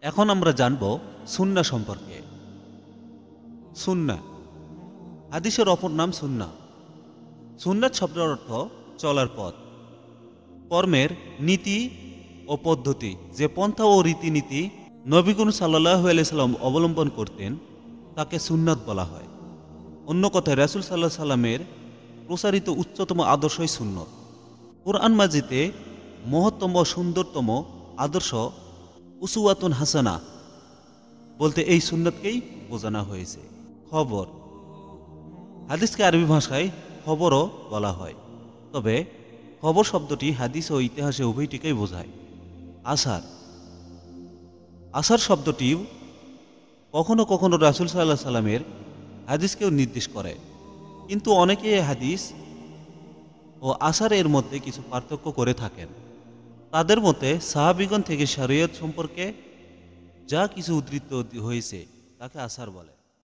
এখন আমরা জানব সুন্নাহ সম্পর্কে। সুন্নাহ হাদিসের অপর নাম সুন্নাহ। সুন্নাত শব্দের অর্থ চলার পথ, কর্মের নীতি ও পদ্ধতি। যে পন্থা ও রীতিনীতি নবী করিম সাল্লাল্লাহু আলাইহি সাল্লাম অবলম্বন করতেন তাকে সুন্নাত বলা হয়। অন্য কথায় রাসূল সাল্লাল্লাহু আলাইহি সাল্লামের প্রসারিত উচ্চতম আদর্শই সুন্নত। কুরআন মাজিদে মহত্তম ও সুন্দরতম আদর্শ উসওয়াতুন হাসানা বলতে এই সুন্নতকেই বোঝানো হয়েছে। খবর হাদিসকে আরবি ভাষায় খবরও বলা হয়, তবে খবর শব্দটি হাদিস ও ইতিহাসে উভয়টিকেই বোঝায়। আসার আসার শব্দটি কখনো কখনো রাসূল সাল্লাল্লাহু আলাইহি সাল্লামের হাদিসকেও নির্দেশ করে, কিন্তু অনেকে এই হাদিস ও আসার এর মধ্যে কিছু পার্থক্য করে থাকেন। তাদের মতে সাহাবীগণ থেকে শরীয়ত সম্পর্কে যা কিছু উদ্ধৃত হয়েছে তাকে আসার বলে।